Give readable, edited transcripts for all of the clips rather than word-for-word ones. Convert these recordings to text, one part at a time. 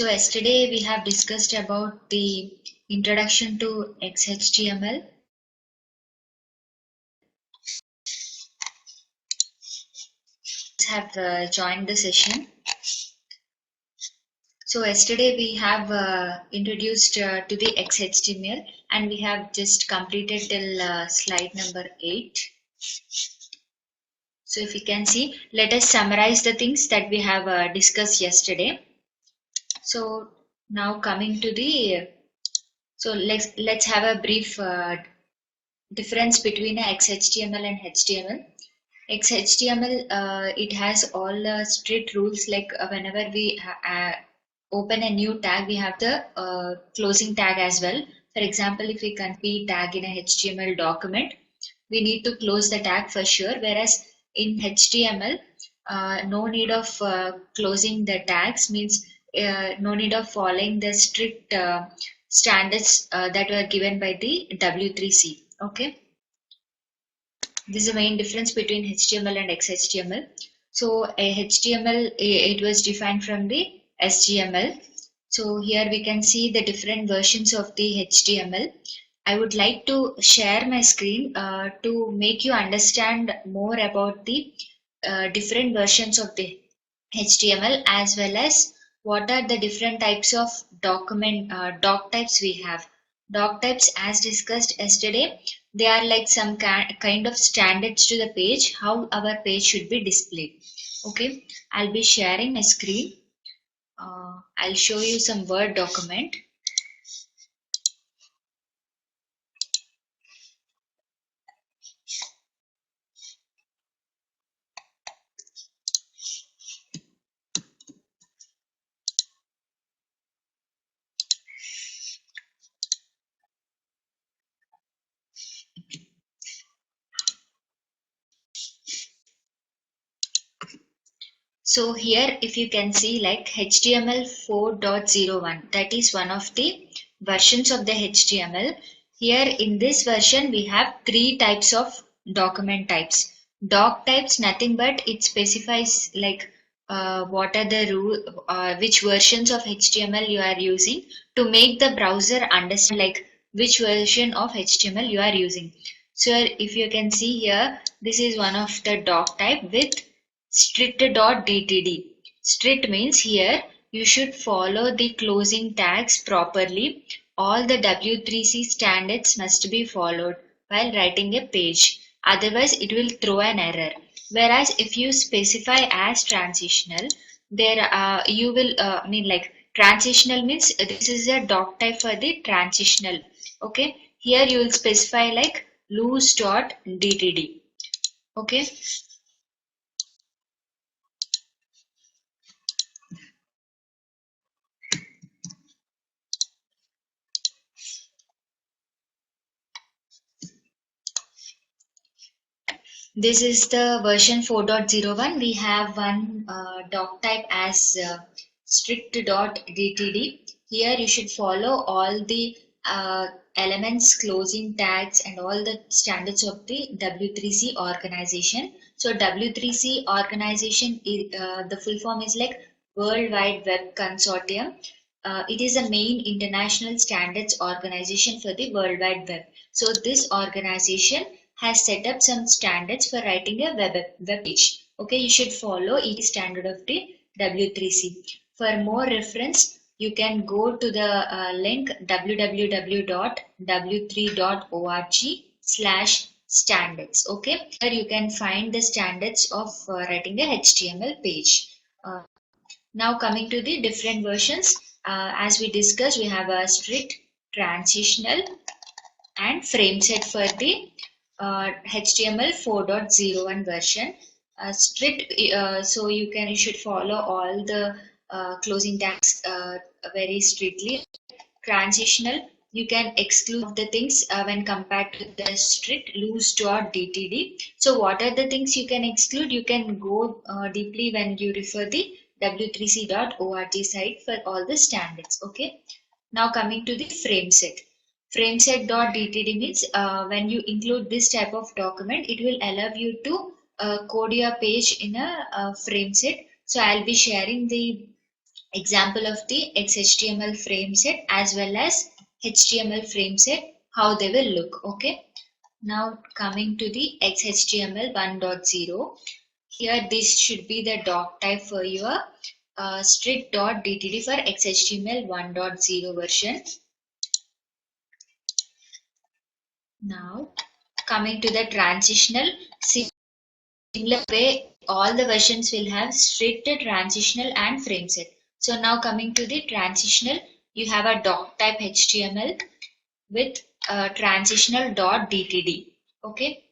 So yesterday we have discussed about the introduction to XHTML. Have joined the session. So yesterday we have introduced to the XHTML and we have just completed till slide number 8. So if you can see, let us summarize the things that we have discussed yesterday. So now coming to the, so let's have a brief difference between a XHTML and HTML. XHTML, it has all strict rules like whenever we open a new tag, we have the closing tag as well. For example, if we convey tag in a HTML document, we need to close the tag for sure. Whereas in HTML, no need of closing the tags means no need of following the strict standards that were given by the W3C. Okay. This is the main difference between HTML and XHTML. So a HTML, it was defined from the SGML. So here we can see the different versions of the HTML. I would like to share my screen to make you understand more about the different versions of the HTML as well as what are the different types of doc types we have. Doc types, as discussed yesterday, they are like some kind of standards to the page, how our page should be displayed. Okay, I'll be sharing my screen. I'll show you some Word document. So here if you can see like HTML 4.01, that is one of the versions of the HTML. Here in this version we have three types of document types. Doc types, nothing but it specifies like what are the which versions of HTML you are using to make the browser understand like which version of HTML you are using. So if you can see here, this is one of the doc type with strict.dtd. Strict means here you should follow the closing tags properly. All the W3C standards must be followed while writing a page. Otherwise, it will throw an error. Whereas if you specify as transitional, there you will mean like transitional means this is a doc type for the transitional. Okay, here you will specify like loose.dtd. Okay. This is the version 4.01. We have one doc type as strict.dtd. Here you should follow all the elements, closing tags and all the standards of the W3C organization. So W3C organization, the full form is like World Wide Web Consortium. It is a main international standards organization for the World Wide Web. So this organization has set up some standards for writing a web page. Okay, you should follow each standard of the W3C. For more reference, you can go to the link www.w3.org/standards. Okay, here you can find the standards of writing a HTML page. Now coming to the different versions, as we discussed, we have a strict, transitional, and frame set for the HTML 4.01 version. Strict, so you should follow all the closing tags very strictly. Transitional, you can exclude the things when compared to the strict loose.dtd. So what are the things you can exclude? You can go deeply when you refer the w3c.org site for all the standards. Okay. Now coming to the frame set. Frameset.dtd means when you include this type of document, it will allow you to code your page in a frame set. So I'll be sharing the example of the XHTML frame set as well as HTML frame set, how they will look. Okay. Now coming to the XHTML 1.0. Here this should be the doc type for your strict.dtd for XHTML 1.0 version. Now coming to the transitional, similar way all the versions will have strict, transitional and frame set. So now coming to the transitional, you have a doc type HTML with transitional.dtd. Okay.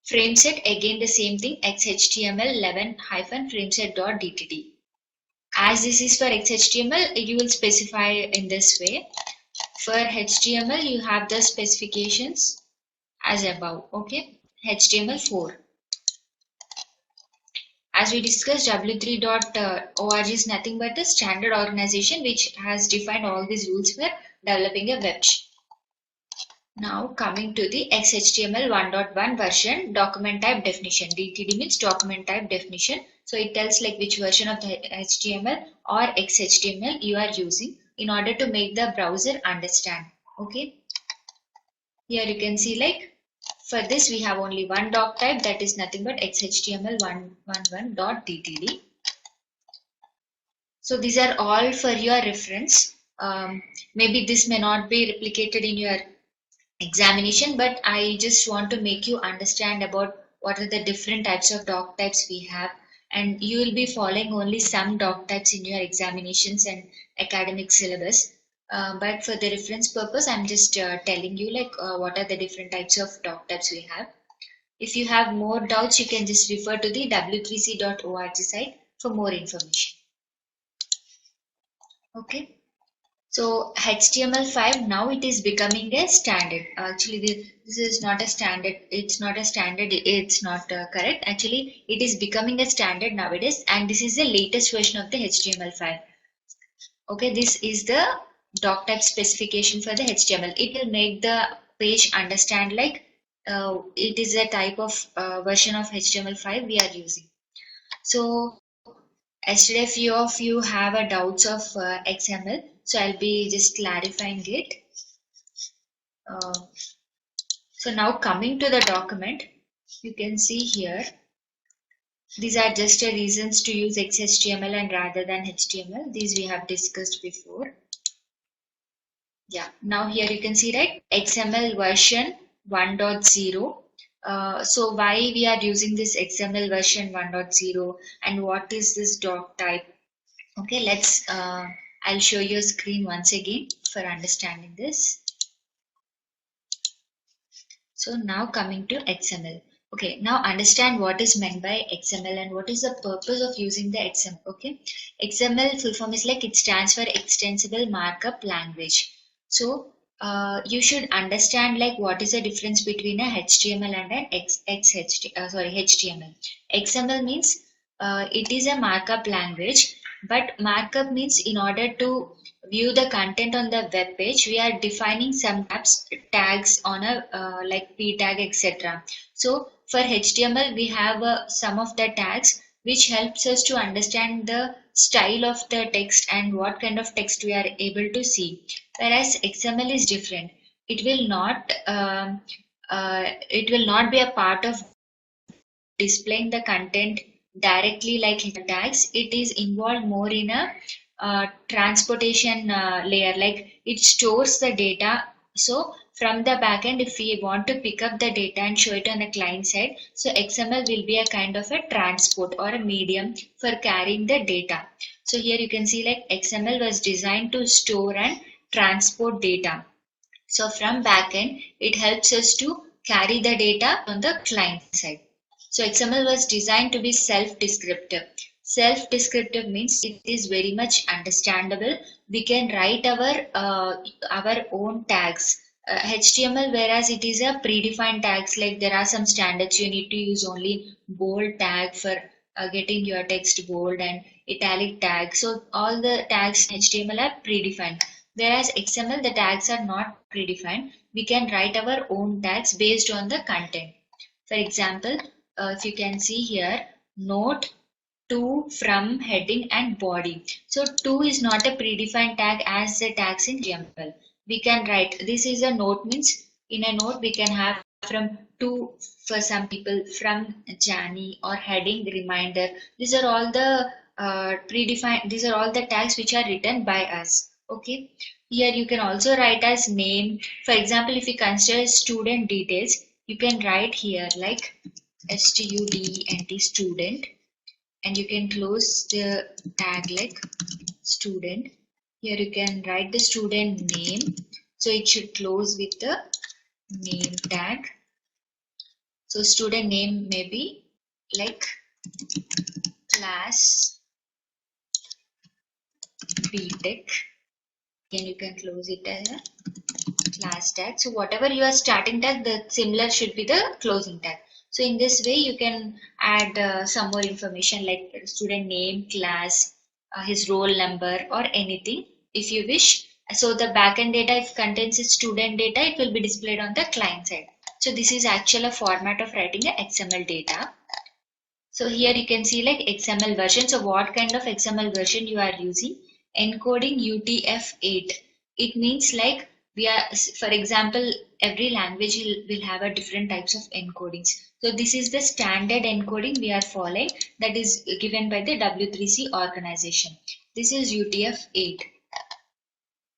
Frame set again the same thing, XHTML 11-frameset.dtd. As this is for XHTML, you will specify in this way. For HTML, you have the specifications as above. Okay. HTML4. As we discussed, w3.org is nothing but a standard organization which has defined all these rules for developing a web. Now coming to the XHTML 1.1 version, document type definition. DTD means document type definition. So it tells like which version of the HTML or XHTML you are using in order to make the browser understand. Okay. Here you can see like for this we have only one doc type, that is nothing but XHTML 111.dtd. So these are all for your reference. Maybe this may not be replicated in your examination, but I just want to make you understand about what are the different types of doc types we have, and you will be following only some doc types in your examinations and academic syllabus. But for the reference purpose, I'm just telling you like what are the different types of doc types we have. If you have more doubts, you can just refer to the w3c.org site for more information. Okay. So HTML5 now it is becoming a standard. Actually, this is not a standard. It's not a standard. It's not correct. Actually, it is becoming a standard nowadays, and this is the latest version of the HTML5. Okay, this is the doc type specification for the HTML. It will make the page understand like it is a type of version of HTML5 we are using. So yesterday, few of you have a doubts of XML, so I'll be just clarifying it. So now coming to the document, you can see here, these are just reasons to use XHTML and rather than HTML. These we have discussed before. Yeah, now here you can see, right, XML version 1.0. So why we are using this XML version 1.0 and what is this doc type? Okay, I'll show you a screen once again for understanding this. So now coming to XML. Okay, now understand what is meant by XML and what is the purpose of using the XML. Okay, XML full form is like it stands for Extensible Markup Language. So you should understand like what is the difference between a HTML and an HTML. XML means it is a markup language, but markup means in order to view the content on the web page, we are defining some tags on a like p tag, etc. So for HTML, we have some of the tags which helps us to understand the style of the text and what kind of text we are able to see. Whereas XML is different. It will not be a part of displaying the content directly like tags. It is involved more in a transportation layer, like it stores the data. So from the backend, if we want to pick up the data and show it on the client side, so XML will be a kind of a transport or a medium for carrying the data. So here you can see like XML was designed to store and transport data. So from backend, it helps us to carry the data on the client side. So XML was designed to be self-descriptive. Self-descriptive means it is very much understandable. We can write our own tags. HTML, whereas it is a predefined tags, like there are some standards you need to use only bold tag for getting your text bold and italic tag. So all the tags in HTML are predefined. Whereas XML, the tags are not predefined. We can write our own tags based on the content. For example, if you can see here, note to, from, heading and body. So to is not a predefined tag as the tags in YAML. We can write, this is a note, means in a note we can have from to for some people, from Jani, or heading reminder. These are all the predefined, these are all the tags which are written by us. Okay. Here you can also write as name. For example, if you consider student details, you can write here like student student, and you can close the tag like student. Here you can write the student name, so it should close with the name tag. So student name may be like class BTech, and you can close it as a class tag. So whatever you are starting tag, the similar should be the closing tag. So in this way you can add some more information like student name, class, his roll number, or anything if you wish. So the backend data, if contains student data, it will be displayed on the client side. So this is actually a format of writing a XML data. So here you can see like XML version. So what kind of XML version you are using? Encoding UTF-8. It means like we are, for example, every language will have a different types of encodings. So this is the standard encoding we are following, that is given by the W3C organization. This is UTF-8.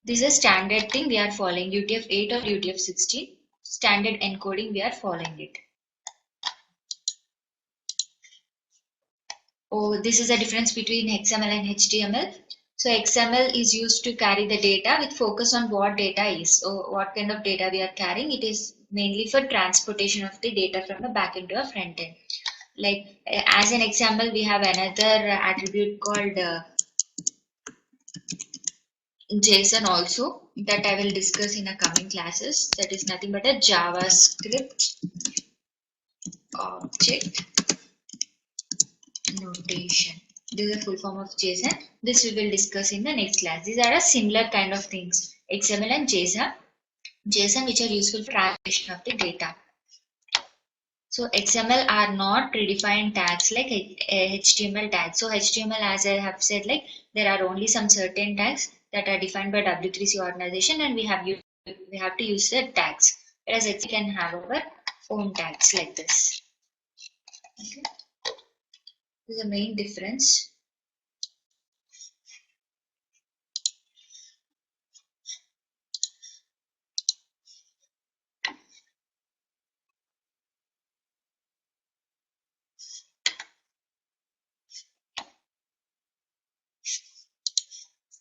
This is a standard thing we are following, UTF-8 or UTF-16. Standard encoding we are following it. Oh, this is a difference between XML and HTML. So XML is used to carry the data with focus on what data is. So what kind of data we are carrying. It is mainly for transportation of the data from the backend to a front end. Like as an example, we have another attribute called JSON also, that I will discuss in the coming classes. That is nothing but a JavaScript object notation. This is a full form of JSON. This we will discuss in the next class. These are a similar kind of things, XML and JSON which are useful for translation of the data. So XML are not predefined tags like HTML tags. So HTML, as I have said, like there are only some certain tags that are defined by W3C organization, and we have to use the tags. Whereas we can have our own tags like this. Okay. This is the main difference.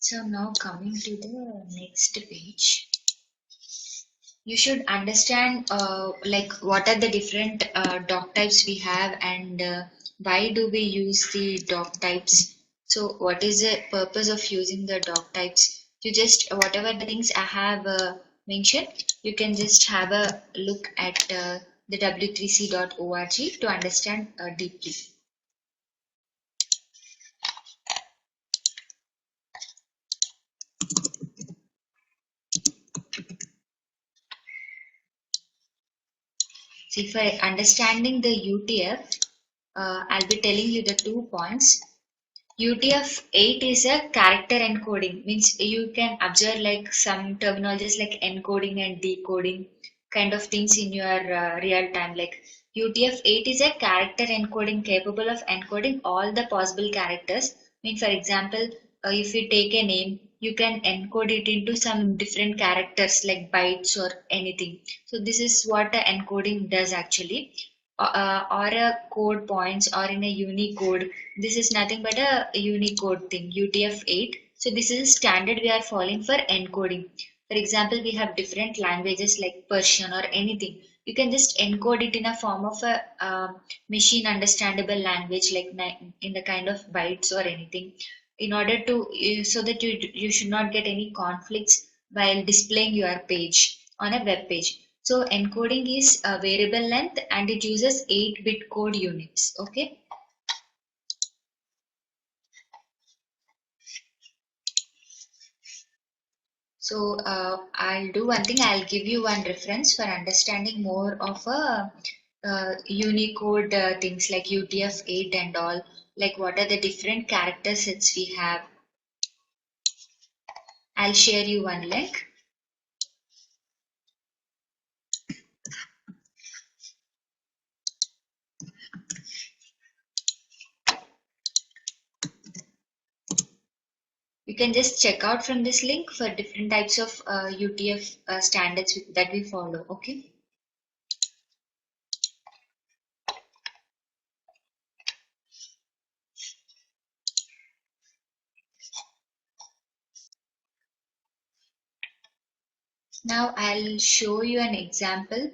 So now coming to the next page, you should understand like what are the different doc types we have, and why do we use the doc types. So what is the purpose of using the doc types? You just whatever the things I have mentioned, you can just have a look at the w3c.org to understand deeply. See, for understanding the UTF, I'll be telling you the 2 points. UTF-8 is a character encoding, means you can observe like some terminologies like encoding and decoding kind of things in your real time. Like UTF-8 is a character encoding capable of encoding all the possible characters. I mean, for example, if you take a name, you can encode it into some different characters like bytes or anything. So this is what the encoding does actually. Or a code points or in a Unicode. This is nothing but a Unicode thing, UTF-8. So this is a standard we are following for encoding. For example, we have different languages like Persian or anything. You can just encode it in a form of a machine understandable language, like in the kind of bytes or anything, in order to so that you should not get any conflicts while displaying your page on a web page. So encoding is a variable length and it uses 8-bit code units. Okay. So I'll do one thing. I'll give you one reference for understanding more of a Unicode things like UTF-8 and all. like what are the different character sets we have. I'll share you one link. You can just check out from this link for different types of UTF standards that we follow. Okay. Now I'll show you an example.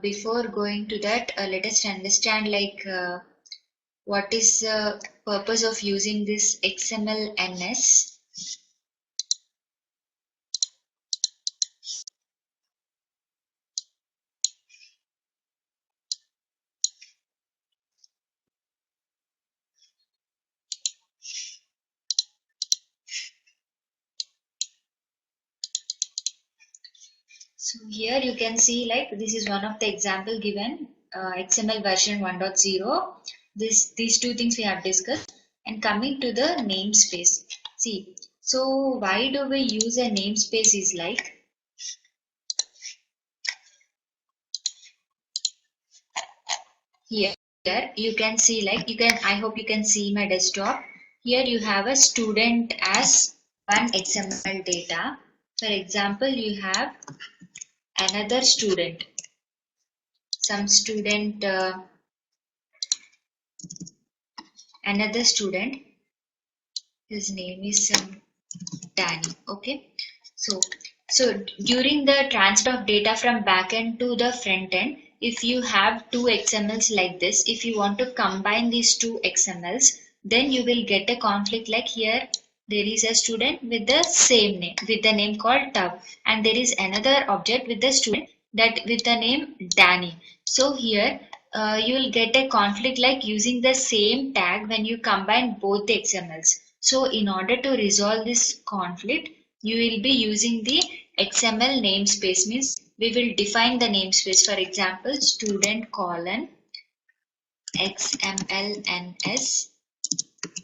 Before going to that, let us understand like what is the purpose of using this XML-NS. So here you can see like this is one of the example given, XML version 1.0. These two things we have discussed, and coming to the namespace. See, so why do we use a namespace is like here you can see like I hope you can see my desktop. Here you have a student as one XML data. For example, you have another student, some student, another student, his name is Danny. Okay, so during the transfer of data from backend to the front end, if you have two XMLs like this, if you want to combine these two XMLs, then you will get a conflict. Like here there is a student with the same name, with the name called Tub, and there is another object with the student that with the name Danny. So here you will get a conflict like using the same tag when you combine both the XMLs. So in order to resolve this conflict, you will be using the XML namespace. Means we will define the namespace. For example, student colon XMLNS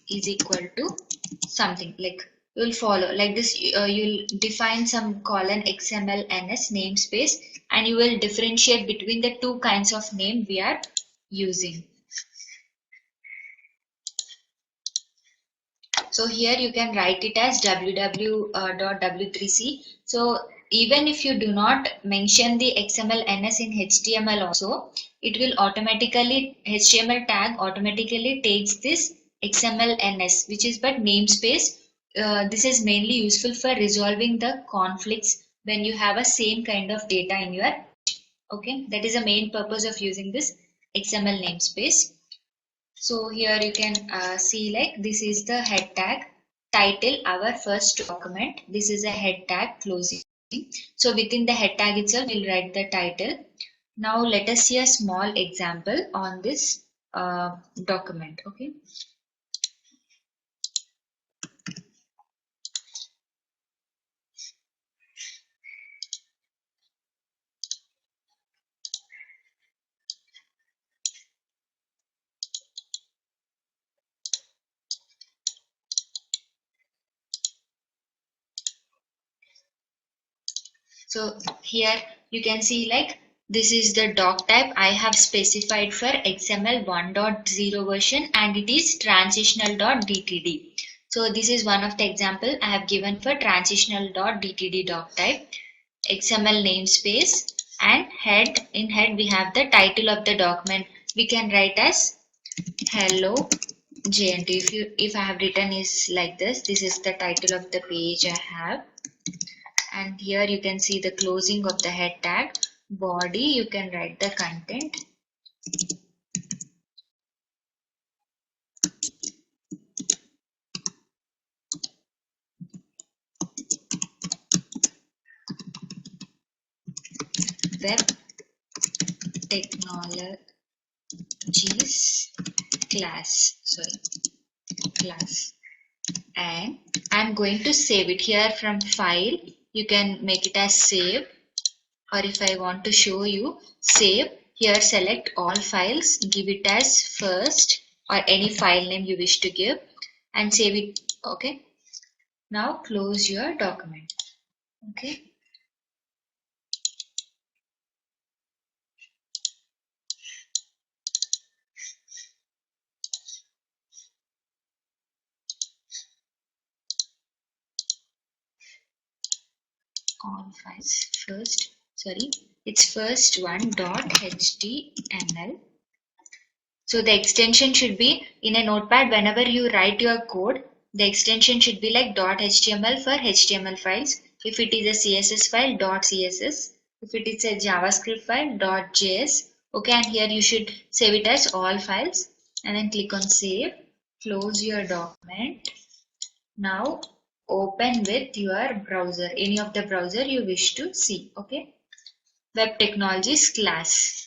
is equal to something, like you'll follow like this. You'll define some colon XMLNS namespace, and you will differentiate between the two kinds of name we are using. So here you can write it as www.w3c. So even if you do not mention the XML-NS in HTML also, it will automatically, HTML tag automatically takes this XML-NS, which is but namespace. This is mainly useful for resolving the conflicts when you have a same kind of data in your, okay, that is the main purpose of using this XML namespace. So here you can see like this is the head tag, title our first document. This is a head tag closing. So within the head tag itself, we'll write the title. Now let us see a small example on this document. Okay. So here you can see like this is the doc type I have specified for XML 1.0 version, and it is transitional.dtd. So this is one of the example I have given for transitional.dtd doc type, XML namespace, and head. In head we have the title of the document. We can write as hello JNT. If I have written is like this, this is the title of the page I have. And here you can see the closing of the head tag. Body, you can write the content. Web technologies class, and I'm going to save it. Here from file you can make it as save, or if I want to show you save, here select all files, give it as first, or any file name you wish to give and save it. Okay. Now close your document. Okay. All files first. Sorry, it's first one dot html. So the extension should be in a notepad whenever you write your code, the extension should be like .html for HTML files. If it is a CSS file, .css. If it is a JavaScript file, .js. Okay, and here you should save it as all files and then click on save. Close your document. Now open with your browser, any of the browser you wish to see. Okay, Web Technologies class.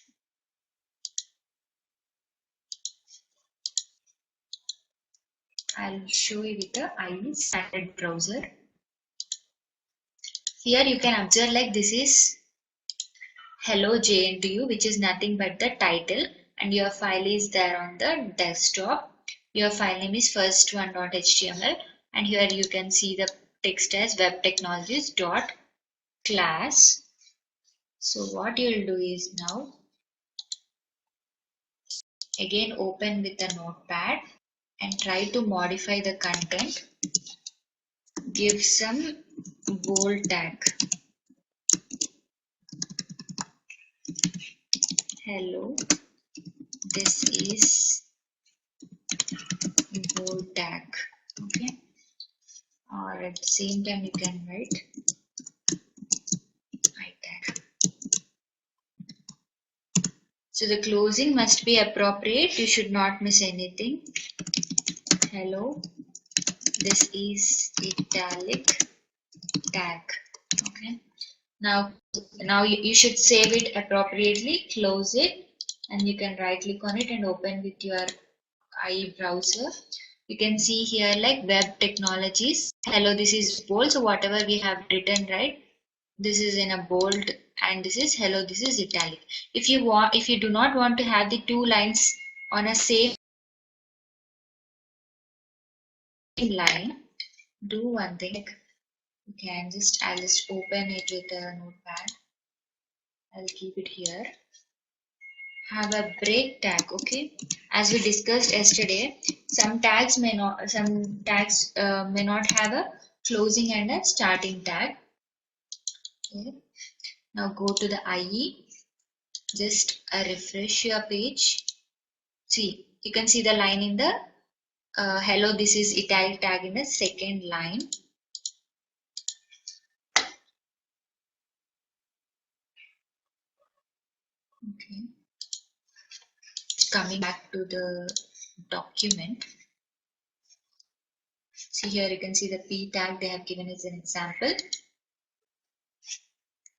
I'll show you with the IE standard browser. Here you can observe like this is Hello JNTU, which is nothing but the title, and your file is there on the desktop. Your file name is first1.html, and here you can see the text as web technologies dot class. So what you'll do is now again open with a notepad and try to modify the content. Give some bold tag. Hello, this is bold tag. Okay, or at the same time you can write I tag. So the closing must be appropriate. You should not miss anything. Hello, this is italic tag. Okay. Now you should save it appropriately. Close it, and you can right click on it and open with your IE browser. You can see here like web technologies. Hello, this is bold. So whatever we have written, right? This is in a bold, and this is hello, this is italic. If you do not want to have the two lines on a same line, do one thing. You can I'll just open it with a notepad. I'll keep it here. Have a break tag. Okay, as we discussed yesterday, some tags may not have a closing and a starting tag. Okay. Now go to the IE. Just refresh your page. See, you can see the line in the hello, this is italic tag in the second line. Okay. Coming back to the document. See here you can see the P tag they have given as an example.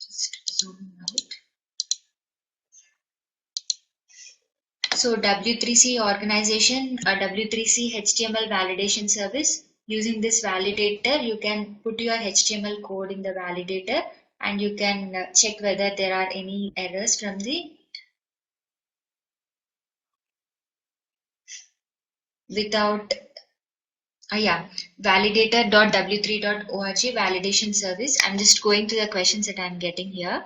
Just zooming out. So W3C organization, W3C HTML validation service. Using this validator, you can put your HTML code in the validator and you can check whether there are any errors from the without validator.w3.org validation service. I'm just going to the questions that I'm getting here.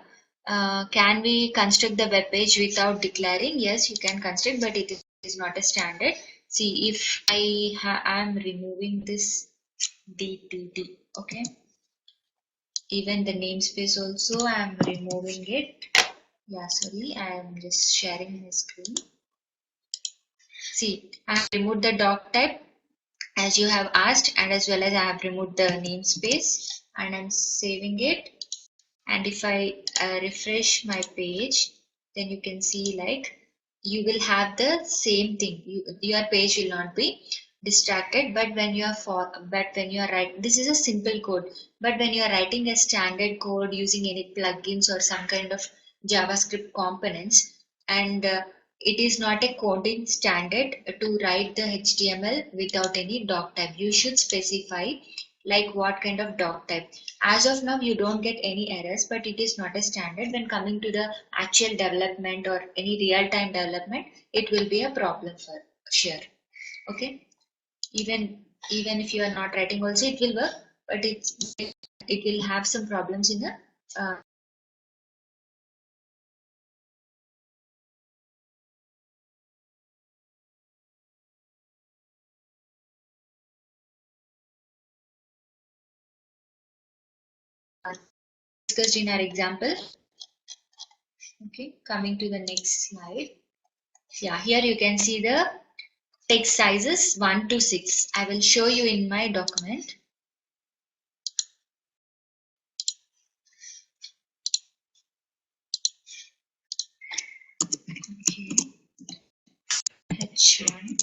Can we construct the web page without declaring? Yes, you can construct, but it is not a standard. See, if I am removing this DTD, okay. Even the namespace also I'm removing it. Yeah, sorry, I'm just sharing my screen. See, I have removed the doc type as you have asked, and as well as I have removed the namespace and I'm saving it. And if I refresh my page, then you can see like you will have the same thing. Your page will not be distracted, but when you are writing, this is a simple code, but when you are writing a standard code using any plugins or some kind of JavaScript components, and it is not a coding standard to write the HTML without any doc type. You should specify like what kind of doc type. As of now, you don't get any errors, but it is not a standard. When coming to the actual development or any real-time development, it will be a problem for sure. Okay, even if you are not writing also it will work, but it will have some problems in the discussed in our example. Okay, coming to the next slide. Yeah, here you can see the text sizes 1 to 6. I will show you in my document. Okay, H1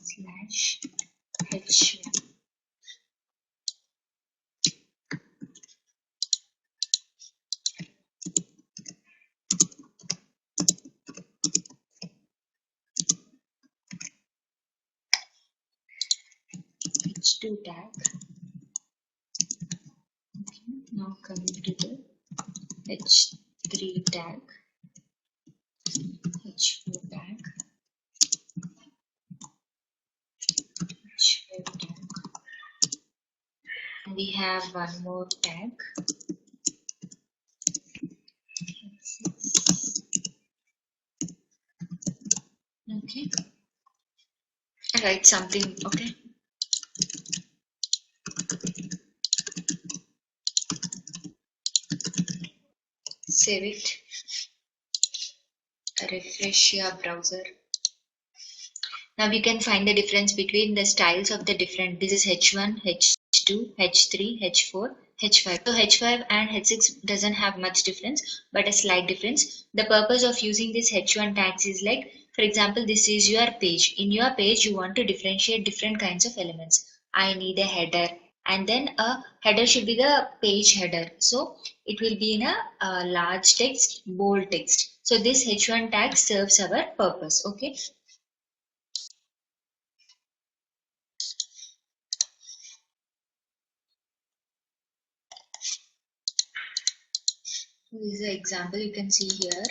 slash H1. H2 tag. Okay, now coming to the H3 tag, H4 tag, H5 tag. And we have one more tag. Okay, I write something. Okay, save it. Refresh your browser. Now we can find the difference between the styles of the different. This is H1, H2, H3, H4, H5. So H5 and H6 doesn't have much difference, but a slight difference. The purpose of using this H1 tags is like, for example, this is your page. In your page, you want to differentiate different kinds of elements. I need a header, and then a header should be the page header. So it will be in a large text, bold text. So this H1 tag serves our purpose. Okay. This is the example you can see here.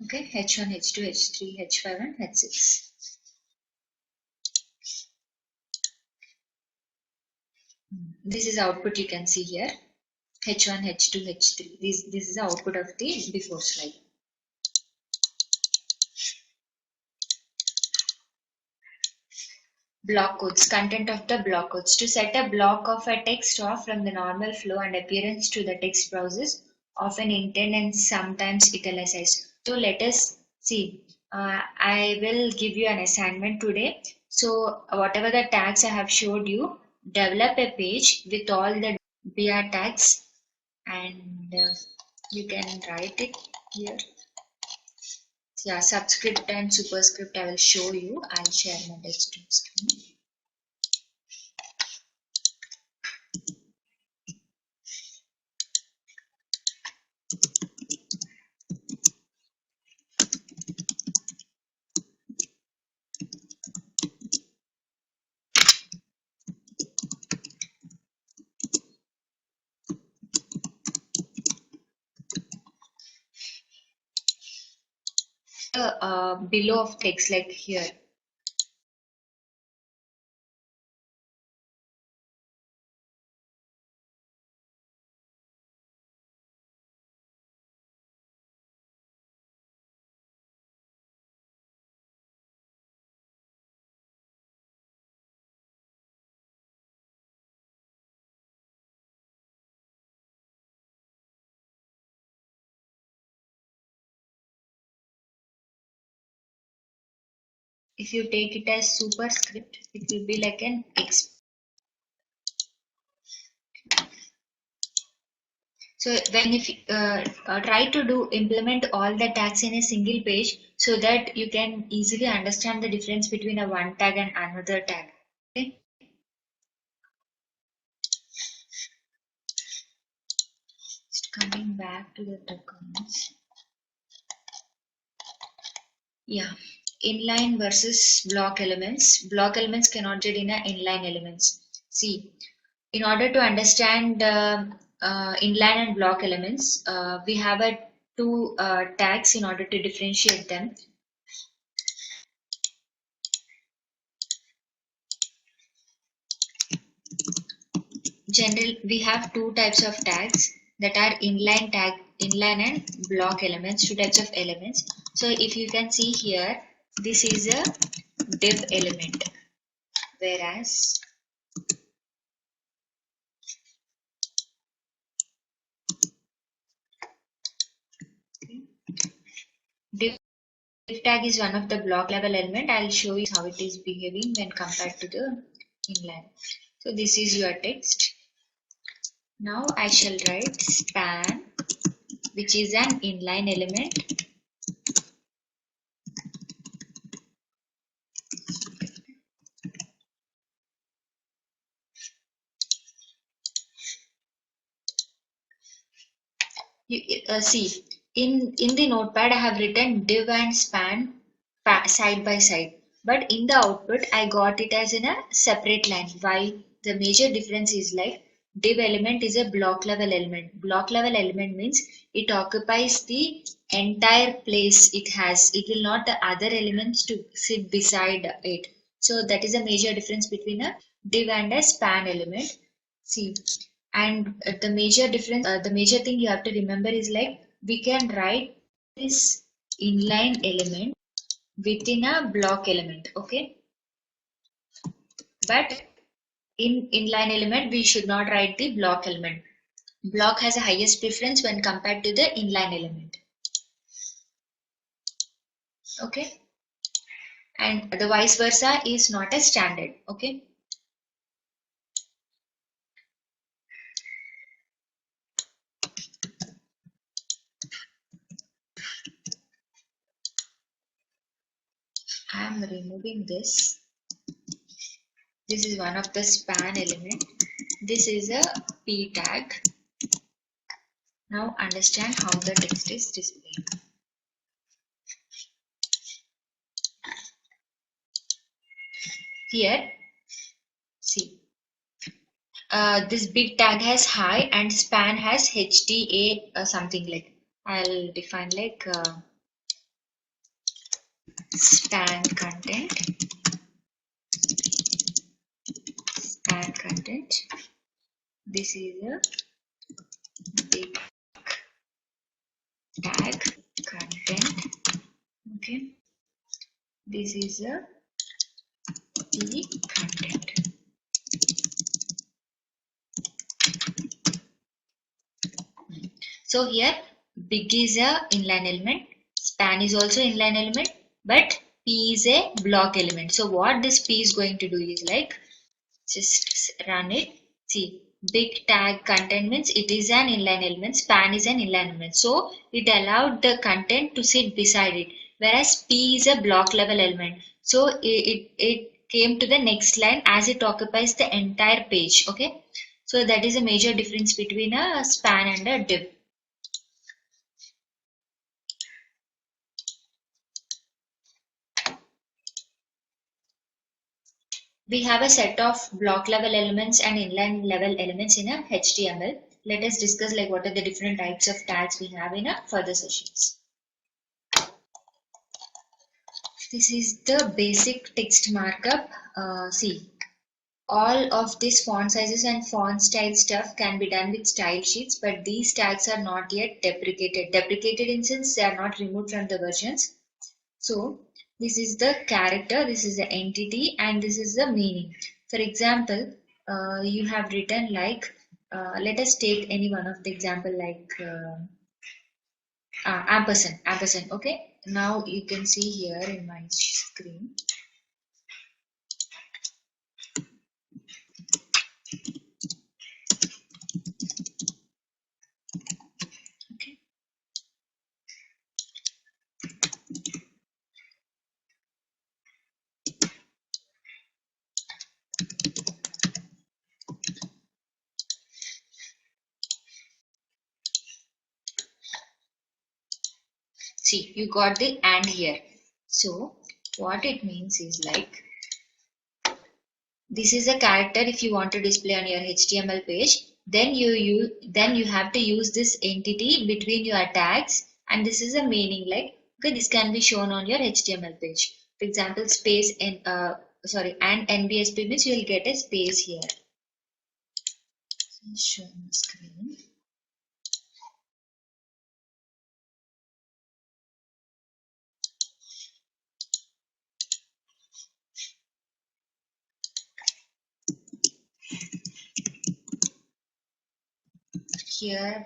Okay, H1, H2, H3, H5 and H6. This is output you can see here. H1, H2, H3. This is the output of the before slide. Block codes, content of the block codes. To set a block of a text off from the normal flow and appearance to the text browsers, often intent and sometimes italicized. So let us see. I will give you an assignment today. So whatever the tags I have showed you, develop a page with all the BR tags and you can write it here. Yeah, subscript and superscript I will show you. I'll share my desktop screen. Below of text like here. If you take it as superscript, it will be like an X. So when if try to do implement all the tags in a single page so that you can easily understand the difference between a one tag and another tag. Okay. Just coming back to the documents. Yeah, inline versus block elements. Block elements cannot get in a inline elements. See, in order to understand inline and block elements, we have a two tags in order to differentiate them. we have two types of tags that are inline and block elements, two types of elements. So if you can see here, this is a div element, whereas div tag is one of the block level element. I'll show you how it is behaving when compared to the inline. So this is your text. Now I shall write span, which is an inline element. See, in the notepad I have written div and span side by side, but in the output I got it as in a separate line. Why? The major difference is like div element is a block level element. Block level element means it occupies the entire place it has. It will not the other elements to sit beside it. So that is a major difference between a div and a span element. See, and the major difference, the major thing you have to remember is like we can write this inline element within a block element, okay? But in inline element, we should not write the block element. Block has a highest preference when compared to the inline element, okay? And the vice versa is not a standard, okay? I am removing this. This is one of the span element. This is a p tag. Now understand how the text is displayed. Here, see, this big tag has high and span has HTA something like. I'll define like span content. Span content. This is a big tag content. Okay. This is a P content. So here big is a inline element, span is also inline element, but P is a block element. So what this P is going to do is like, just run it. See, big tag content means it is an inline element, span is an inline element. So it allowed the content to sit beside it, whereas P is a block level element. So it came to the next line as it occupies the entire page. Okay. So that is a major difference between a span and a div. We have a set of block level elements and inline level elements in a HTML. Let us discuss like what are the different types of tags we have in a further sessions. This is the basic text markup. See, all of this font sizes and font style stuff can be done with style sheets, but these tags are not yet deprecated. Deprecated in sense they are not removed from the versions. So this is the character, this is the entity, and this is the meaning. For example, you have written like, let us take any one of the example like ampersand, ampersand. Okay, now you can see here in my screen. Okay. See, you got the and here. So what it means is like, this is a character if you want to display on your HTML page, then you have to use this entity between your tags, and this is a meaning like, okay, this can be shown on your HTML page. For example, space and NBSP means you will get a space here. Show my screen. Here,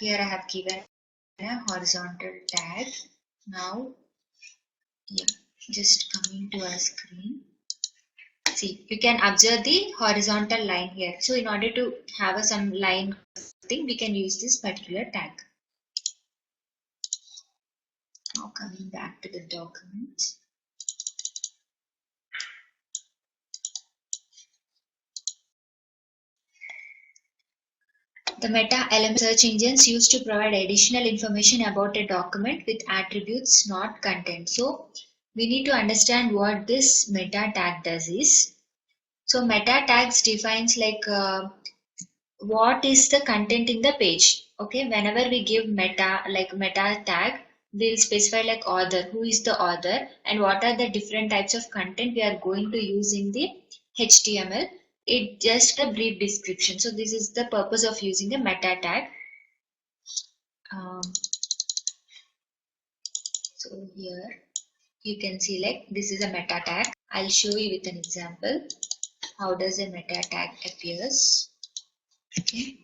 I have given a horizontal tag. Now, yeah, just coming to our screen. See, you can observe the horizontal line here. So in order to have some line thing, we can use this particular tag. Now coming back to the document. The meta element search engines used to provide additional information about a document with attributes, not content. So we need to understand what this meta tag does is. So meta tags defines like what is the content in the page. Okay, whenever we give meta tag, we'll specify like author, who is the author, and what are the different types of content we are going to use in the HTML. It just a brief description. So this is the purpose of using a meta tag. um, so here you can see like this is a meta tag. I'll show you with an example how does a meta tag appears. Okay.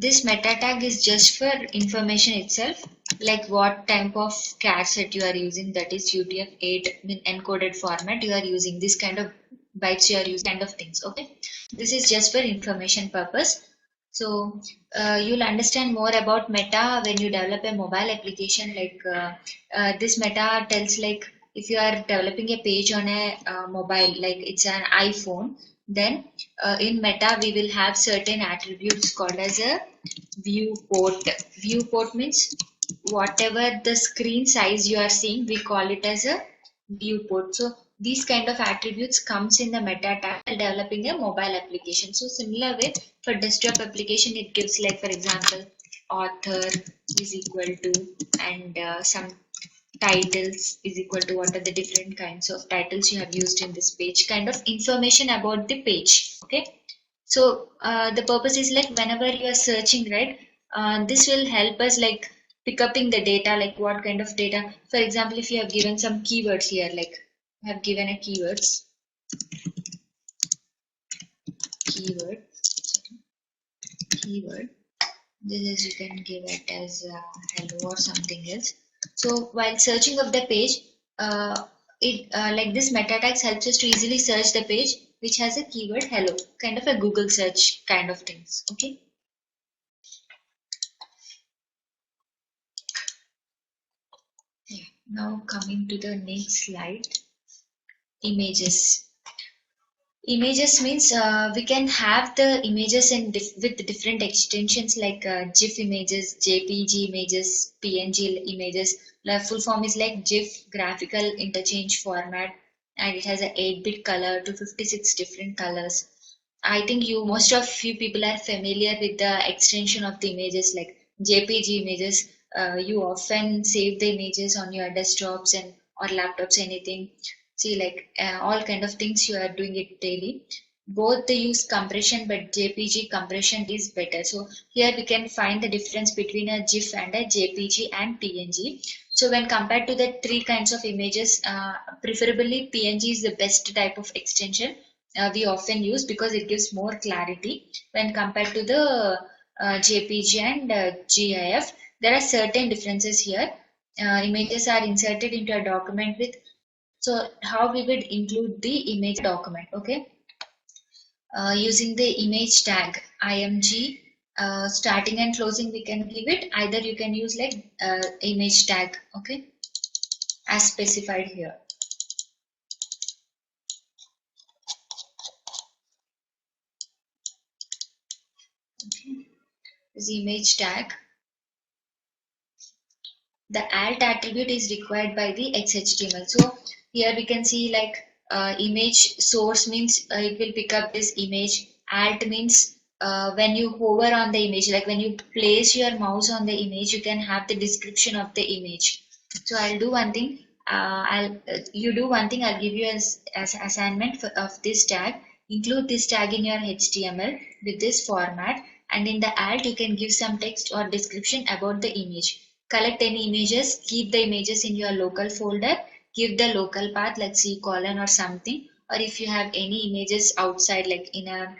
This meta tag is just for information itself, like what type of cat set you are using, that is UTF-8 encoded format you are using, this kind of bytes you are using, kind of things. Okay, this is just for information purpose. So you'll understand more about meta when you develop a mobile application. Like this meta tells like if you are developing a page on a mobile, like it's an iPhone, then in meta we will have certain attributes called as a viewport. Viewport means whatever the screen size you are seeing, we call it as a viewport. So these kind of attributes comes in the meta tag while developing a mobile application. So similar way for desktop application, it gives like for example author is equal to and some titles is equal to what are the different kinds of titles you have used in this page, kind of information about the page. Okay, so the purpose is like whenever you are searching, right, this will help us like pick up in the data, like what kind of data. For example, if you have given some keywords here, like I have given a keyword, keyword. This is you can give it as hello or something else. So while searching of the page, it like this meta tags helps us to easily search the page which has a keyword hello, kind of a Google search kind of things. Okay. Yeah. Now coming to the next slide, images. Images means we can have the images in with different extensions like GIF images, JPG images, PNG images. The full form is like GIF, graphical interchange format, and it has a 8-bit color to 56 different colors. I think most of you people are familiar with the extension of the images like JPG images. You often save the images on your desktops and or laptops, anything. See, like all kind of things you are doing it daily. Both they use compression, but JPG compression is better. So here we can find the difference between a GIF and a JPG and PNG. So when compared to the three kinds of images, preferably PNG is the best type of extension we often use because it gives more clarity when compared to the JPG and GIF. There are certain differences here. Images are inserted into a document with, so how we would include the image document. Okay, using the image tag img, starting and closing we can give it, either you can use like image tag. Okay, as specified here. Okay. This image tag. The alt attribute is required by the XHTML. So here we can see like image source means it will pick up this image. Alt means when you hover on the image, like when you place your mouse on the image, you can have the description of the image. So I'll do one thing. You do one thing. I'll give you as assignment of this tag. Include this tag in your HTML with this format, and in the alt you can give some text or description about the image. Collect any images, keep the images in your local folder, give the local path like C colon or something, or if you have any images outside like in a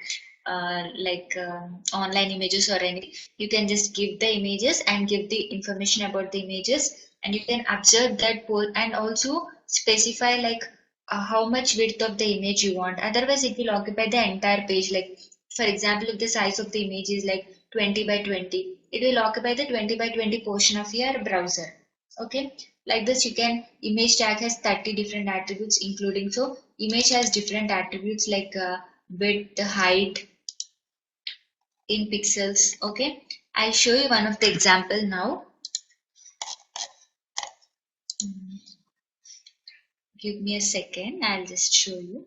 online images or anything, you can just give the images and give the information about the images, and you can observe that and also specify like how much width of the image you want. Otherwise it will occupy the entire page. Like for example, if the size of the image is like 20 by 20, it will occupy the 20 by 20 portion of your browser. Okay, like this you can, image tag has 30 different attributes including, so image has different attributes like width, height in pixels. Okay, I'll show you one of the example now. Give me a second, I'll just show you.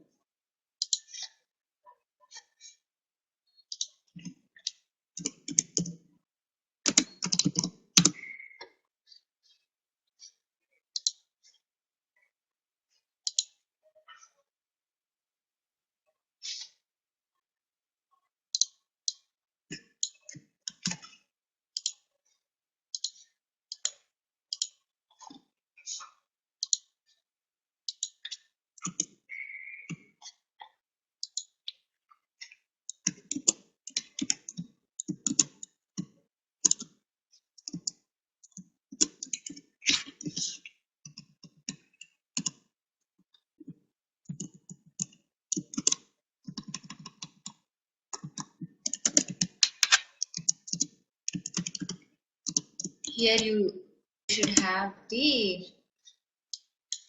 Here you should have the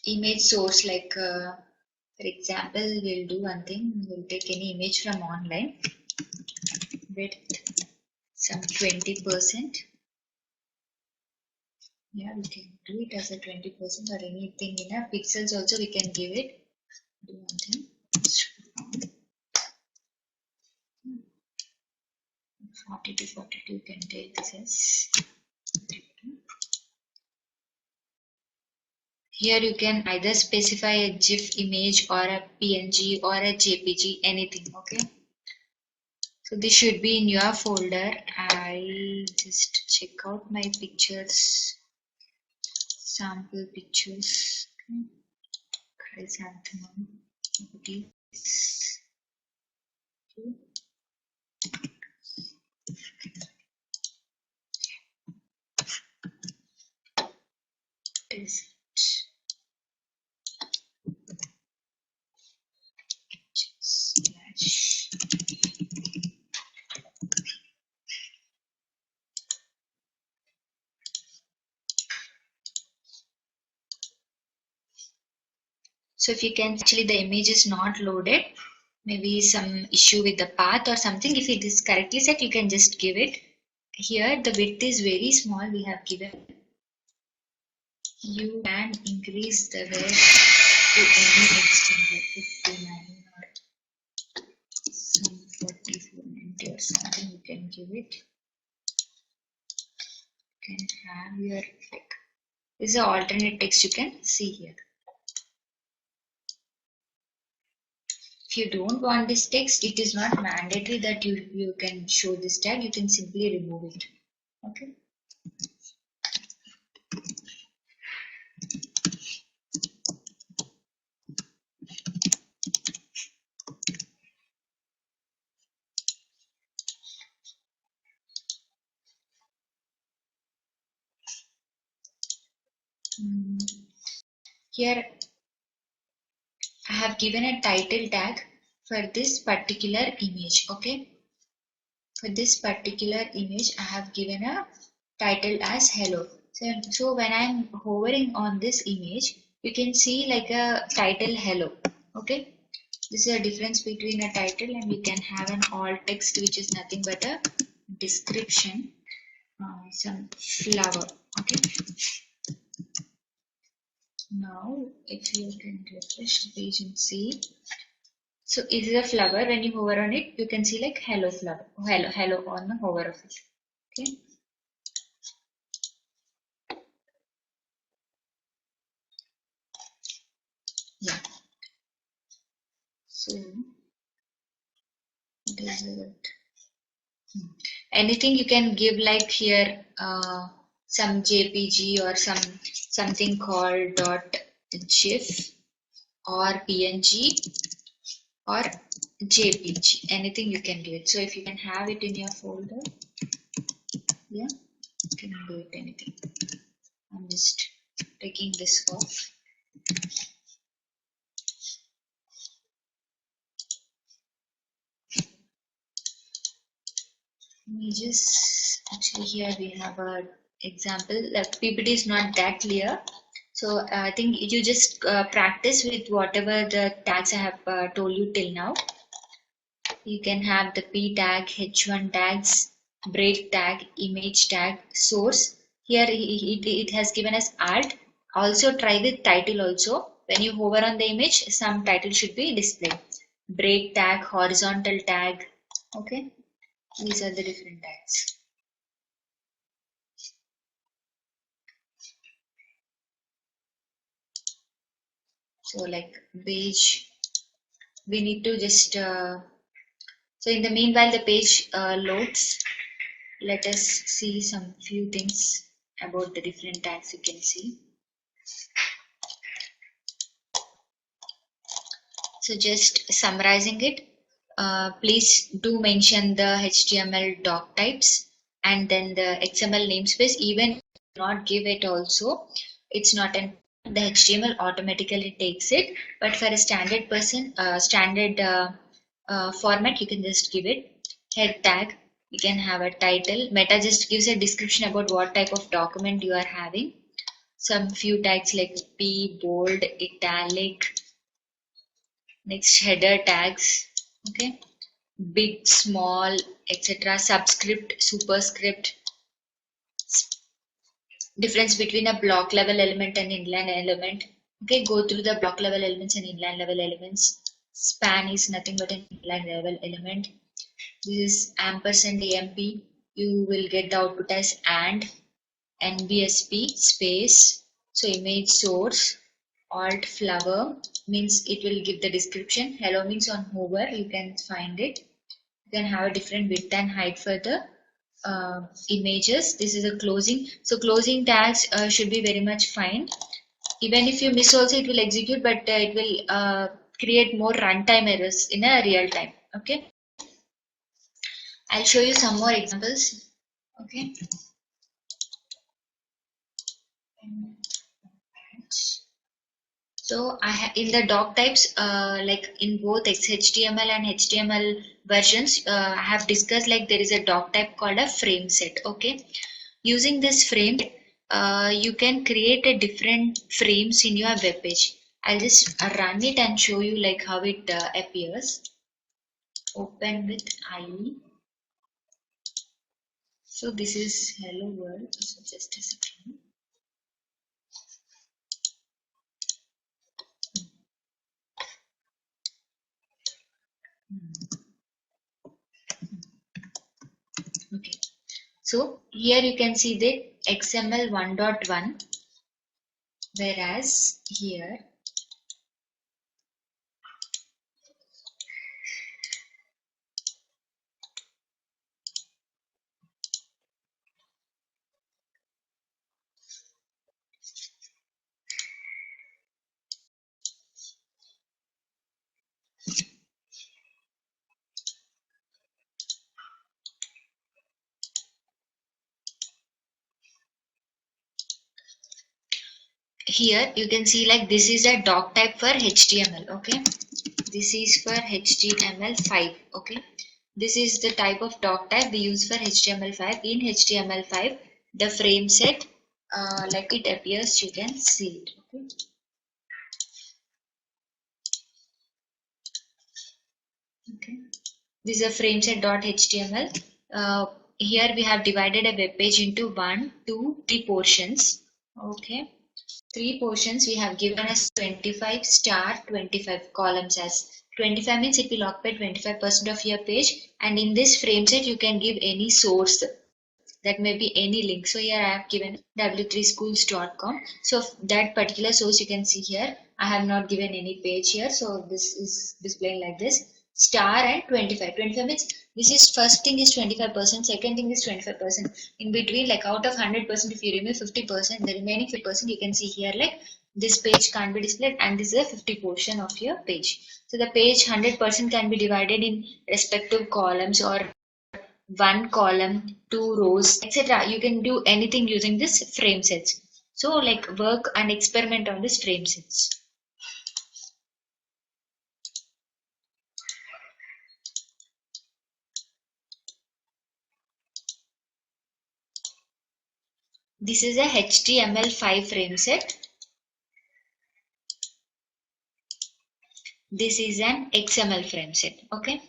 image source, like for example, we'll do one thing, we'll take any image from online with some 20%. Yeah, we can do it as a 20% or anything in a pixels also we can give it. Do one thing. 40 to 42 you can take this as. Here you can either specify a GIF image or a PNG or a JPG, anything. Okay. So this should be in your folder. I'll just check out my pictures, sample pictures. Okay. Chrysanthemum. Booties. Okay. Is slash. So if you can, actually the image is not loaded, maybe some issue with the path or something. If it is correctly set, you can just give it. Here the width is very small, we have given. You can increase the width to any extent, like 59 or some 4490 or something, you can give it. You can have your, like, this is an alternate text you can see here. If you don't want this text, it is not mandatory that you can show this tag, you can simply remove it. Okay. Here I have given a title tag for this particular image. Okay, for this particular image I have given a title as hello. So when I'm hovering on this image, you can see like a title hello. Okay, this is a difference between a title and you can have an alt text which is nothing but a description, some flower. Okay, now if you can refresh the page and see, so it is a flower. When you hover on it, you can see like hello flower, hello on the hover of it. Okay. Yeah. So this is it. Anything you can give like here, some JPG or something called .gif or PNG or JPG. Anything you can give it. So if you can have it in your folder, yeah, you can do it anything. I'm just taking this off. Images. Actually, here we have a example. Like PPT is not that clear, so I think you just practice with whatever the tags I have told you till now. You can have the P tag, H1 tags, break tag, image tag, source. Here it has given us alt. Also try the title also. When you hover on the image, some title should be displayed. Break tag, horizontal tag. Okay, these are the different tags. So like page, we need to just, so in the meanwhile the page loads, let us see some few things about the different tags you can see. So just summarizing it, please do mention the HTML doc types and then the XML namespace. Even not give it also, it's not an, the HTML automatically takes it, but for a standard format you can just give it. Head tag, you can have a title. Meta just gives a description about what type of document you are having. Some few tags like P, bold, italic, next header tags, okay, big, small, etc. Subscript, superscript, difference between a block level element and inline element. Okay, go through the block level elements and inline level elements. Span is nothing but an inline level element. This is ampersand AMP. You will get the output as and NBSP space. So image source, alt flower means it will give the description. Hello means on hover you can find it. You can have a different width and height for the images. This is a closing. So closing tags should be very much fine. Even if you miss also it will execute, but it will create more runtime errors in a real time. Okay. I'll show you some more examples. Okay. So in the doc types, like in both XHTML and HTML versions, I have discussed like there is a doc type called a frame set. Okay, using this frame, you can create a different frames in your web page. I'll just run it and show you like how it appears. Open with IE. So this is hello world. So just a second. Okay. So here you can see the XML 1.1, whereas here you can see like this is a doc type for HTML. Okay, this is for HTML5. Okay, this is the type of doc type we use for HTML5. In HTML5 the frame set like it appears, you can see it. Okay, Okay. This is a frameset.html. Here we have divided a web page into 1, 2, 3 portions. Okay. 3 portions we have given as 25 star 25 columns as 25 means it will occupy 25% of your page, and in this frame set you can give any source, that may be any link. So here I have given w3schools.com. So that particular source you can see here. I have not given any page here. So this is displaying like this. Star and 25. 25 means this is first thing is 25%, second thing is 25%. In between, like out of 100%, if you remove 50%, the remaining 50% you can see here like this page can't be displayed, and this is a 50 portion of your page. So the page 100% can be divided in respective columns or one column, two rows, etc. You can do anything using this frame sets. So like work and experiment on this frame sets. This is a HTML5 frame set. This is an XML frame set. Okay.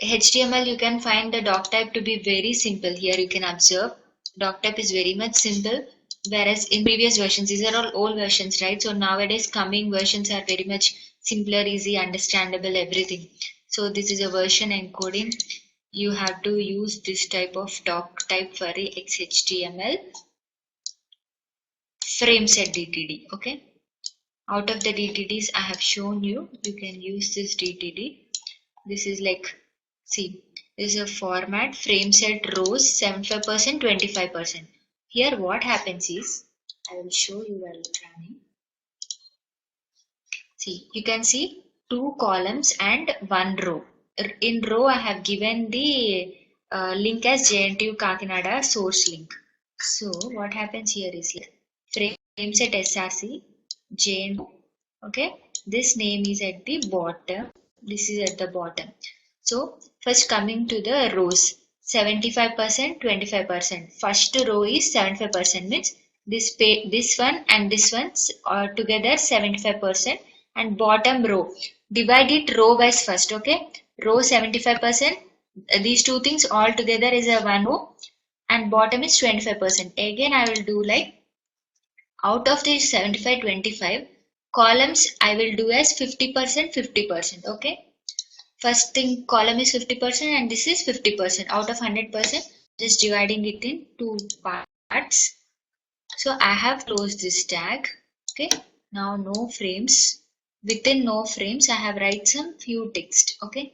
HTML you can find the doc type to be very simple. Here you can observe doc type is very much simple, whereas in previous versions, these are all old versions, right? So nowadays coming versions are very much simpler, easy, understandable, everything. So this is a version encoding. You have to use this type of doc type for a XHTML frame set DTD. Okay. Out of the DTDs I have shown you, you can use this DTD. This is like, see, this is a format frame set rows 75%, 25%. Here what happens is, I will show you while running. See, you can see two columns and one row. In row I have given the link as JNTU Kakinada source link. So what happens here is here frame set SRC JNTU. Okay, this name is at the bottom. This is at the bottom. So first coming to the rows, 75%, 25%. First row is 75%, means this one and this one are together 75%, and bottom row. Divide it row wise first, okay? Row 75%. These two things all together is a one row, and bottom is 25%. Again I will do like out of the 75, 25 columns I will do as 50%, 50%. Okay. First thing column is 50% and this is 50% out of 100%. Just dividing it in two parts. So I have closed this tag. Okay. Now no frames. Within no frames I have write some few text. Okay.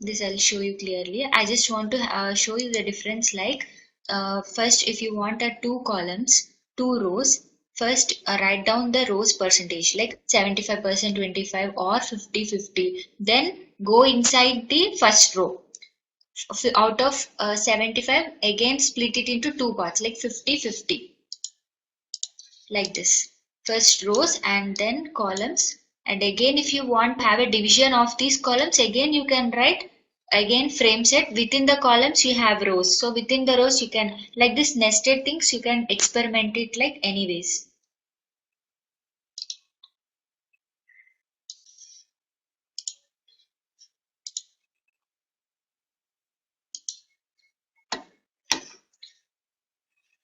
This I'll show you clearly. I just want to show you the difference, like first if you want a two columns, two rows, first write down the rows percentage like 75%, 25 or 50, 50. Then go inside the first row. Out of 75, again split it into two parts like 50, 50, like this. First rows and then columns, and again if you want to have a division of these columns, again you can write again frame set. Within the columns you have rows, so within the rows you can, like this nested things, you can experiment it like anyways.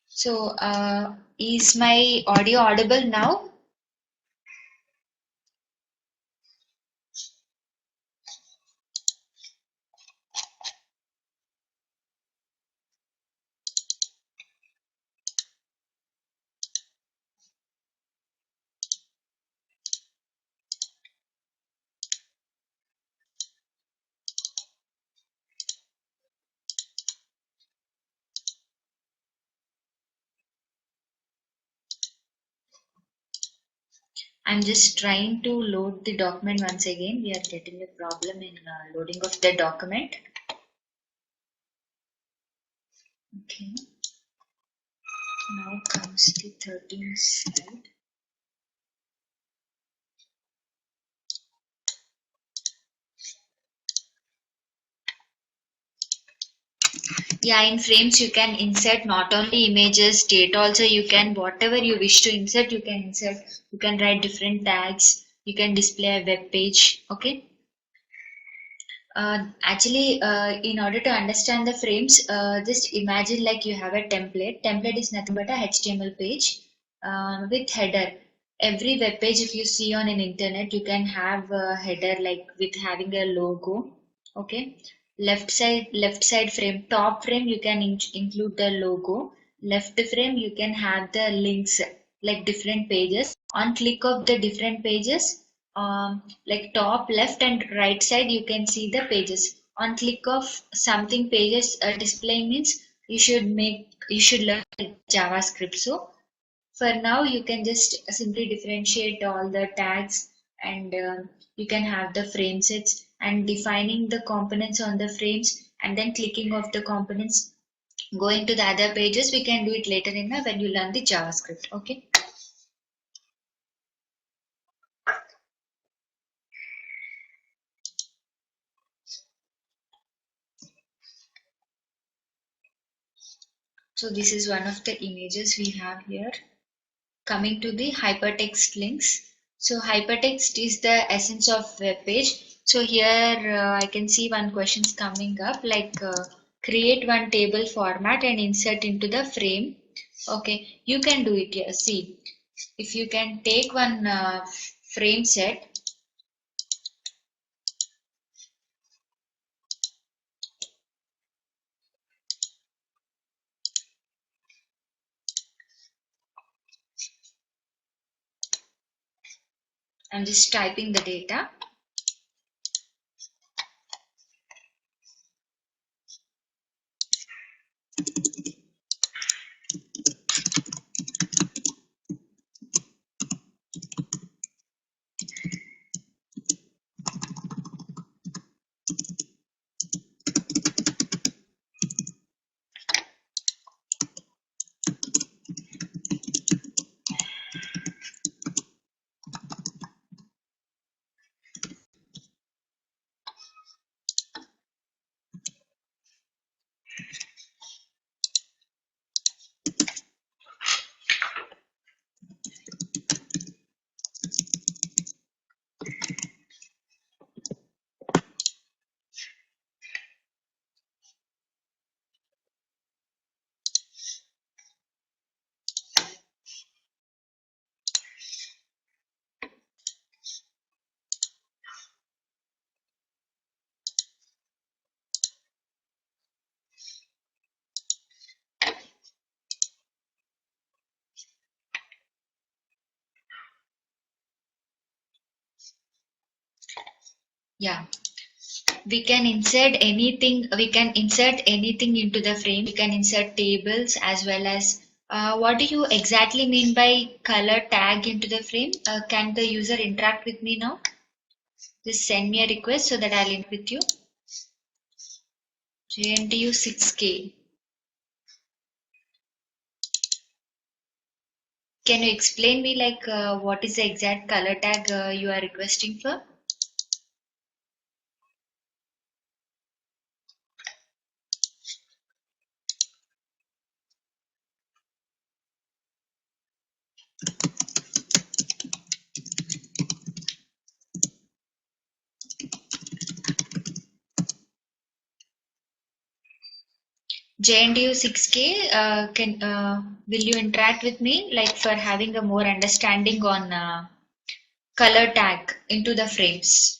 So is my audio audible now? I'm just trying to load the document once again. We are getting a problem in loading of the document. Okay. Now comes the 13th slide. Yeah, in frames you can insert not only images, data also you can, whatever you wish to insert, you can insert. You can write different tags. You can display a web page. Okay. Actually, in order to understand the frames, just imagine like you have a template. Template is nothing but a HTML page with header. Every web page, if you see on an internet, you can have a header like with having a logo. Okay, left side frame, top frame you can include the logo. Left frame you can have the links like different pages. On click of the different pages, like top left and right side you can see the pages. On click of something pages display means you should learn JavaScript. So for now you can just simply differentiate all the tags, and you can have the frame sets and defining the components on the frames, and then clicking of the components going to the other pages. We can do it later in the when you learn the JavaScript. Okay. So this is one of the images we have here. Coming to the hypertext links. So hypertext is the essence of web page. So here I can see one questions coming up like create one table format and insert into the frame. Okay, you can do it here. See, if you can take one frame set. I'm just typing the data. Yeah. We can insert anything into the frame. We can insert tables as well as what do you exactly mean by color tag into the frame? Can the user interact with me now? Just send me a request so that I'll interact with you. JNTU 6K. Can you explain me like what is the exact color tag you are requesting for? JNTU 6K, can will you interact with me like for having a more understanding on color tag into the frames?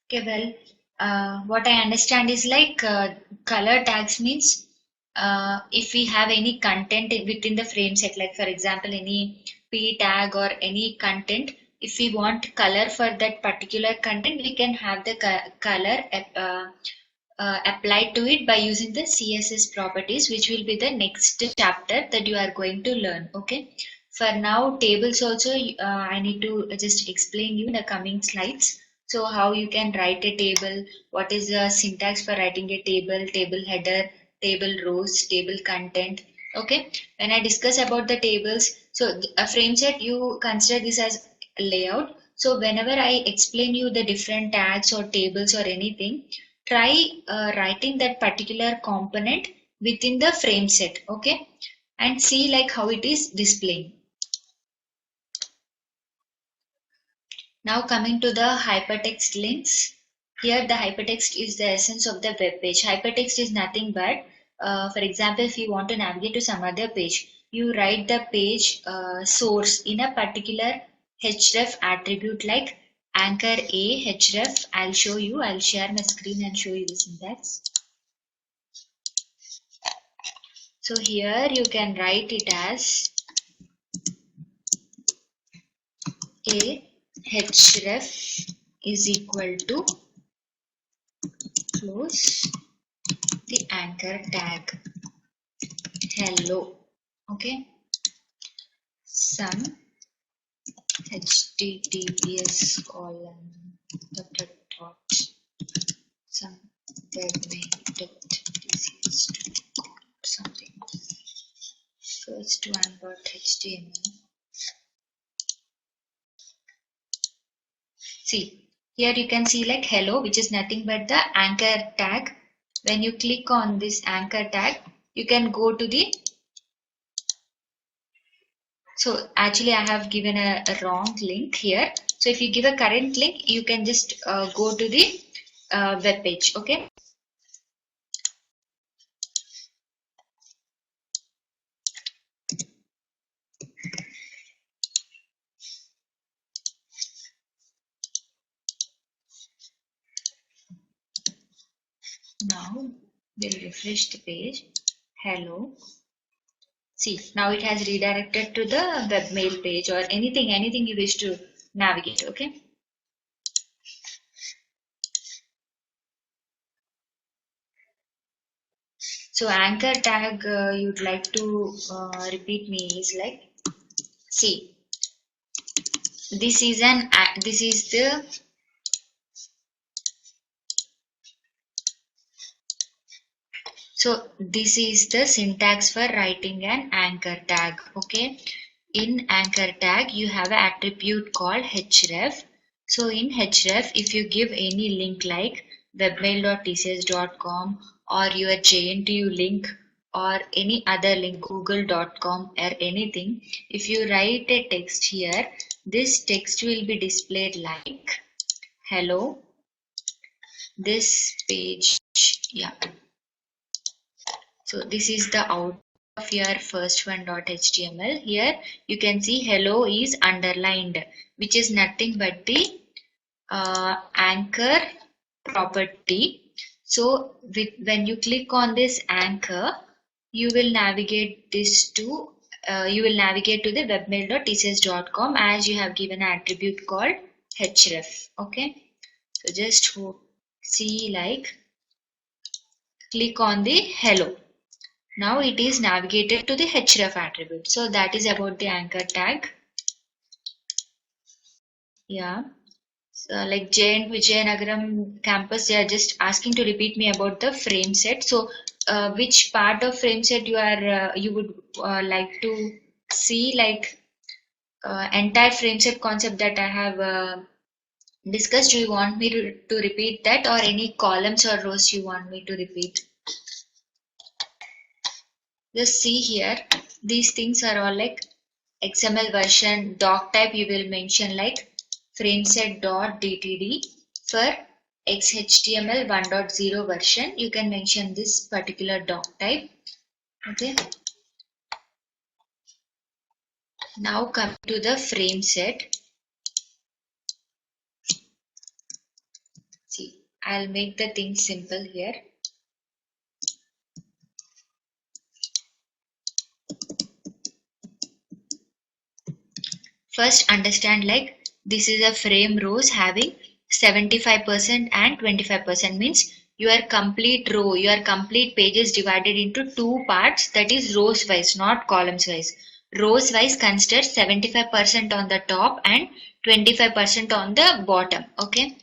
Okay, well, what I understand is like color tags means if we have any content within the frame set, like for example, any P tag or any content, if we want color for that particular content, we can have the color applied to it by using the CSS properties, which will be the next chapter that you are going to learn. Okay. For now, tables also I need to just explain you in the coming slides. So how you can write a table, what is the syntax for writing a table, table header, table rows, table content. Okay. When I discuss about the tables, so a frame set, you consider this as layout. So whenever I explain you the different tags or tables or anything, try writing that particular component within the frame set, okay, and see like how it is displaying. Now coming to the hypertext links. Here the hypertext is the essence of the web page. Hypertext is nothing but, for example, if you want to navigate to some other page, you write the page source in a particular href attribute like anchor a href. I'll show you, I'll share my screen and show you the syntax. So here you can write it as a href is equal to close the anchor tag hello, okay, some https colon dot dot dot some webmail.tcs something first one dot html. See, here you can see like hello, which is nothing but the anchor tag. When you click on this anchor tag, you can go to the, so actually I have given a wrong link here. So if you give a current link, you can just go to the web page, okay. Now we'll refresh the page. Hello. See, now it has redirected to the webmail page or anything you wish to navigate, okay. So anchor tag you'd like to repeat me is like, see, this is the so this is the syntax for writing an anchor tag, okay. In anchor tag you have an attribute called href. So in href, if you give any link like webmail.tcs.com or your JNTU link or any other link, google.com or anything, if you write a text here, this text will be displayed like hello, this page, yeah. So this is the out of your first one .html. Here you can see hello is underlined, which is nothing but the anchor property. So when you click on this anchor, you will navigate this to you will navigate to the webmail.tcs.com as you have given an attribute called href. Okay, so just see like click on the hello. Now it is navigated to the href attribute. So that is about the anchor tag. Yeah. So like J&K Vijayanagaram campus, they are just asking to repeat me about the frame set. So which part of frame set you would like to see, like entire frame set concept that I have discussed? Do you want me to repeat that, or any columns or rows you want me to repeat? Just see here, these things are all like XML version, doc type you will mention like frameset.dtd. For XHTML 1.0 version, you can mention this particular doc type. Okay. Now come to the frame set. See, I'll make the thing simple here. First understand like this is a frame rows having 75% and 25%, means your complete row, your complete page is divided into two parts, that is rows wise, not columns wise. Rows wise consider 75% on the top and 25% on the bottom. Okay,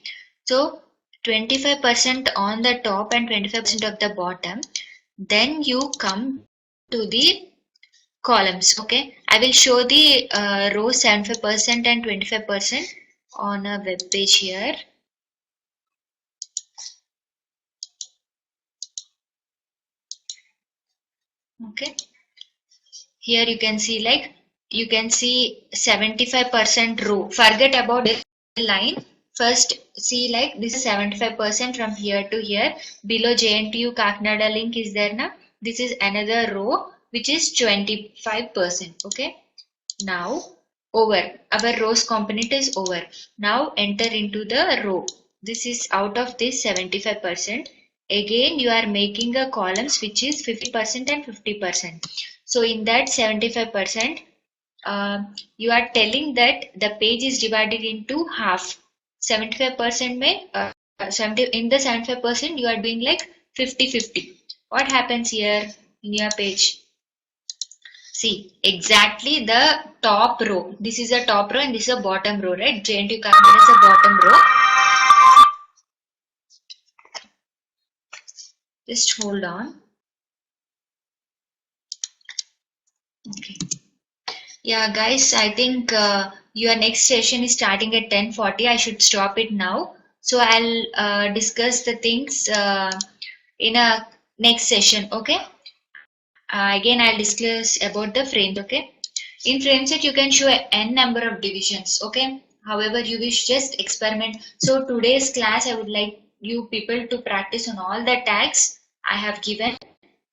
so 25% on the top and 25% of the bottom. Then you come to the columns. Okay, I will show the rows 75% and 25% on a web page here. Okay, here you can see, like, you can see 75% row. Forget about the line. First see, like, this is 75% from here to here. Below JNTU Kakinada link is there now. This is another row which is 25%. Okay, now over, our rows component is over. Now enter into the row. This is out of this 75%. Again you are making a columns which is 50% and 50%. So in that 75%, you are telling that the page is divided into half. 75% may 70, in the 75% you are doing like 50-50. What happens here in your page? See, exactly the top row. This is a top row and this is a bottom row, right? JNTU Kakinada is a bottom row. Just hold on. Okay. Yeah, guys, I think your next session is starting at 10:40. I should stop it now. So I'll discuss the things in a next session. Okay. Again, I'll discuss about the frames. Okay. In frameset, you can show n number of divisions. Okay. However you wish, just experiment. So today's class, I would like you people to practice on all the tags I have given.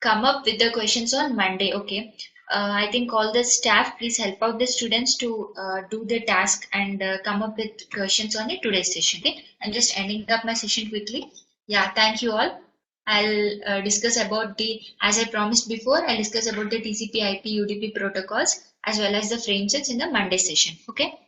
Come up with the questions on Monday. Okay. I think all the staff, please help out the students to do the task and come up with questions on the today's session. Okay. I'm just ending up my session quickly. Yeah, thank you all. I'll discuss about the, as I promised before, I'll discuss about the TCP/IP UDP protocols as well as the frame sets in the Monday session. Okay.